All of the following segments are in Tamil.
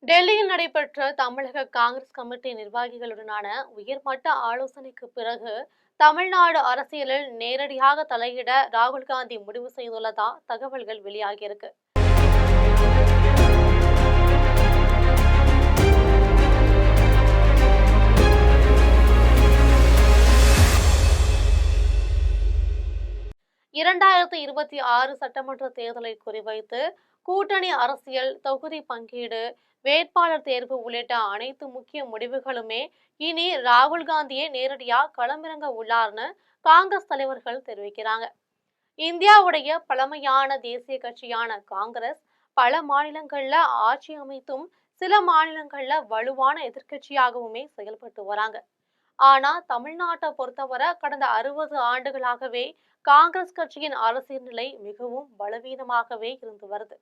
டெல்லியில் நடைபெற்ற தமிழக காங்கிரஸ் கமிட்டி நிர்வாகிகளுடனான உயர்மட்ட ஆலோசனைக்கு பிறகு தமிழ்நாடு அரசியலில் நேரடியாக தலையிட ராகுல் காந்தி முடிவு செய்துள்ளதா தகவல்கள் வெளியாகியிருக்கு. இரண்டாயிரத்தி 26 சட்டமன்ற தேர்தலை குறிவைத்து கூட்டணி அரசியல், தொகுதி பங்கீடு, வேட்பாளர் தேர்வு உள்ளிட்ட அனைத்து முக்கிய முடிவுகளுமே இனி ராகுல் காந்தியே நேரடியா களமிறங்க உள்ளார்னு காங்கிரஸ் தலைவர்கள் தெரிவிக்கிறாங்க. இந்தியாவுடைய பழமையான தேசிய கட்சியான காங்கிரஸ் பல மாநிலங்கள்ல ஆட்சி அமைத்தும் சில மாநிலங்கள்ல வலுவான எதிர்க்கட்சியாகவுமே செயல்பட்டு வராங்க. ஆனா தமிழ்நாட்டை பொறுத்தவரை கடந்த 60 ஆண்டுகளாகவே காங்கிரஸ் கட்சியின் அரசியல் நிலை மிகவும் பலவீனமாகவே இருந்து வருது.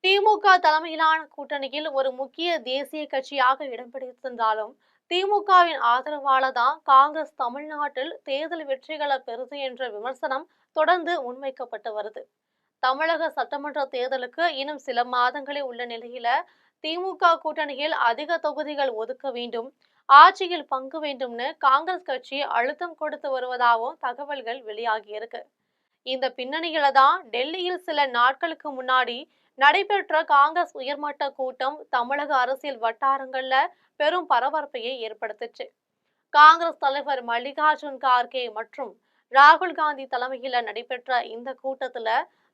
திமுக தலைமையிலான கூட்டணியில் ஒரு முக்கிய தேசிய கட்சியாக இடம் பிடித்திருந்தாலும் திமுகவின் ஆதரவால தான் காங்கிரஸ் தமிழ்நாட்டில் தேர்தல் வெற்றிகளை பெறுது என்ற விமர்சனம் தொடர்ந்து முன்வைக்கப்பட்டு வருது. தமிழக சட்டமன்ற தேர்தலுக்கு இன்னும் சில மாதங்களே உள்ள நிலையில திமுக கூட்டணியில் அதிக தொகுதிகள் ஒதுக்க வேண்டும், ஆட்சியில் பங்கு வேண்டும்னு காங்கிரஸ் கட்சி அழுத்தம் கொடுத்து வருவதாகவும் தகவல்கள் வெளியாகியிருக்கு. இந்த பின்னணியில தான் டெல்லியில் சில நாட்களுக்கு முன்னாடி நடைபெற்ற காங்கிரஸ் உயர்மட்ட கூட்டம் தமிழக அரசியல் வட்டாரங்கள்ல பெரும் பரபரப்பையை ஏற்படுத்துச்சு. காங்கிரஸ் தலைவர் மல்லிகார்ஜுன் கார்கே மற்றும் ராகுல் காந்தி தலைமையில நடைபெற்ற இந்த கூட்டத்துல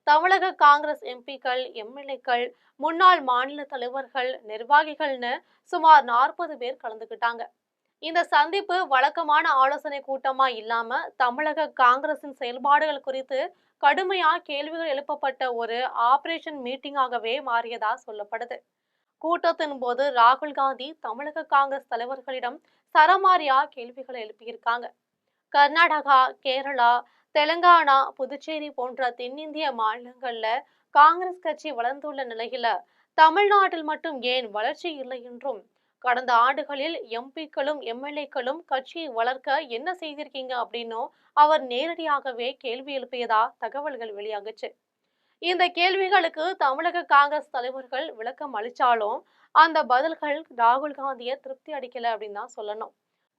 தமிழக காங்கிரஸ் எம்பிக்கள், எம்எல்ஏக்கள், முன்னாள் மாநில தலைவர்கள், நிர்வாகிகள்னு சுமார் 40 பேர் கலந்துக்கிட்டாங்க. இந்த சந்திப்பு வழக்கமான ஆலோசனை கூட்டமா இல்லாம தமிழக காங்கிரசின் செயல்பாடுகள் குறித்து கடுமையா கேள்விகள் எழுப்பப்பட்ட ஒரு ஆபரேஷன் மீட்டிங்காகவே மாறியதா சொல்லப்படுது. கூட்டத்தின் போது ராகுல் காந்தி தமிழக காங்கிரஸ் தலைவர்களிடம் சரமாரியா கேள்விகளை எழுப்பியிருக்காங்க. கர்நாடகா, கேரளா, தெலுங்கானா, புதுச்சேரி போன்ற தென்னிந்திய மாநிலங்கள்ல காங்கிரஸ் கட்சி வளர்ந்துள்ள நிலையில தமிழ்நாட்டில் மட்டும் ஏன் வளர்ச்சி இல்லை என்றும், கடந்த ஆண்டுகளில் எம்பிக்களும் எம்எல்ஏக்களும் கட்சியை வளர்க்க என்ன செய்திருக்கீங்க அப்படின்னும் அவர் நேரடியாகவே கேள்வி எழுப்பியதா தகவல்கள் வெளியாகுச்சு. இந்த கேள்விகளுக்கு தமிழக காங்கிரஸ் தலைவர்கள் விளக்கம் அளிச்சாலும் அந்த பதில்கள் ராகுல் காந்தியை திருப்தி அளிக்கல அப்படின்னு தான் சொல்லணும்.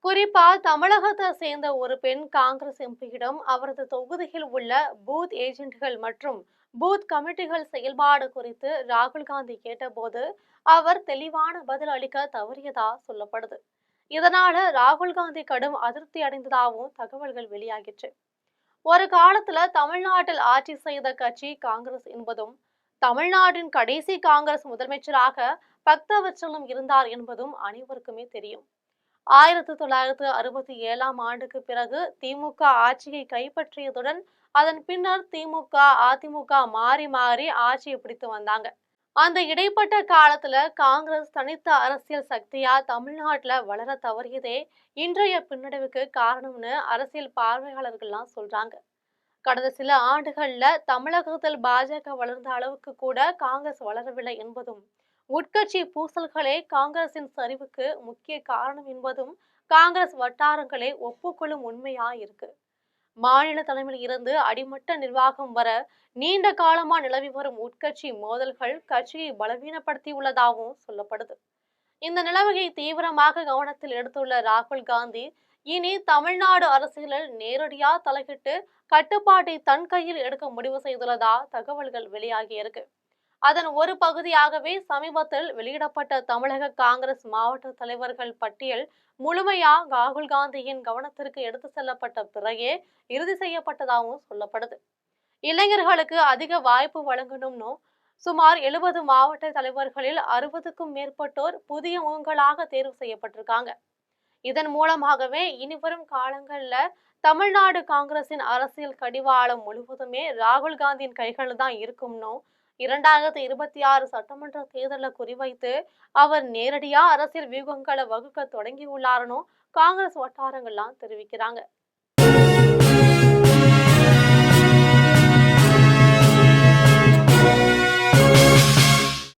குறிப்பா தமிழகத்தை சேர்ந்த ஒரு பெண் காங்கிரஸ் எம்பியிடம் அவரது தொகுதியில் உள்ள பூத் ஏஜென்ட்கள் மற்றும் பூத் கமிட்டிகள் செயல்பாடு குறித்து ராகுல் காந்தி கேட்டபோது அவர் தெளிவான பதில் அளிக்க தவறியதா சொல்லப்படுது. இதனால ராகுல் காந்தி கடும் அதிருப்தி அடைந்ததாகவும் தகவல்கள் வெளியாகிற்று. ஒரு காலத்துல தமிழ்நாட்டில் ஆட்சி செய்த கட்சி காங்கிரஸ் என்பதும், தமிழ்நாட்டின் கடைசி காங்கிரஸ் முதலமைச்சராக பக்தவச்சலம் இருந்தார் என்பதும் அனைவருக்குமே தெரியும். 1967ஆம் ஆண்டுக்கு பிறகு திமுக ஆட்சியை கைப்பற்றியதுடன் அதன் பின்னர் திமுக, அதிமுக மாறி மாறி ஆட்சியை பிடித்து வந்தாங்க. அந்த இடைப்பட்ட காலத்துல காங்கிரஸ் தனித்த அரசியல் சக்தியா தமிழ்நாட்டுல வளர தவறியதே இன்றைய பின்னடைவுக்கு காரணம்னு அரசியல் பார்வையாளர்கள்லாம் சொல்றாங்க. கடந்த சில ஆண்டுகள்ல தமிழகத்தில் பாஜக வளர்ந்த அளவுக்கு கூட காங்கிரஸ் வளரவில்லை என்பதும், உட்கட்சி பூசல்களே காங்கிரசின் சரிவுக்கு முக்கிய காரணம் என்பதும் காங்கிரஸ் வட்டாரங்களே ஒப்புக்கொள்ளும் உண்மையா இருக்கு. மாநில தலைமையில் இருந்து அடிமட்ட நிர்வாகம் வர நீண்ட காலமா நிலவி வரும் உட்கட்சி மோதல்கள் கட்சியை பலவீனப்படுத்தியுள்ளதாகவும் சொல்லப்படுது. இந்த நிலைமையை தீவிரமாக கவனத்தில் எடுத்துள்ள ராகுல் காந்தி இனி தமிழ்நாடு அரசியலில் நேரடியா தலையிட்டு கட்டுப்பாட்டை தன் கையில் எடுக்க முடிவு செய்துள்ளதா தகவல்கள் வெளியாகியிருக்கு. அதன் ஒரு பகுதியாகவே சமீபத்தில் வெளியிடப்பட்ட தமிழக காங்கிரஸ் மாவட்ட தலைவர்கள் பட்டியல் முழுமையா ராகுல் காந்தியின் கவனத்திற்கு எடுத்து செல்லப்பட்ட பிறகே இறுதி செய்யப்பட்டதாகவும் சொல்லப்படுது. இளைஞர்களுக்கு அதிக வாய்ப்பு வழங்கணும்னு சுமார் 70 மாவட்ட தலைவர்களில் 60க்கும் மேற்பட்டோர் புதிய முகங்களாக தேர்வு செய்யப்பட்டிருக்காங்க. இதன் மூலமாகவே இனிவரும் காலங்கள்ல தமிழ்நாடு காங்கிரசின் அரசியல் கடிவாளம் முழுவதுமே ராகுல் காந்தியின் கைகள் தான் இருக்கும்னு 2026 சட்டமன்ற தேர்தலை குறிவைத்து அவர் நேரடியா அரசியல் வியூகங்களை வகுக்க தொடங்கியுள்ளாருன்னு காங்கிரஸ் வட்டாரங்கள்லாம் தெரிவிக்கிறாங்க.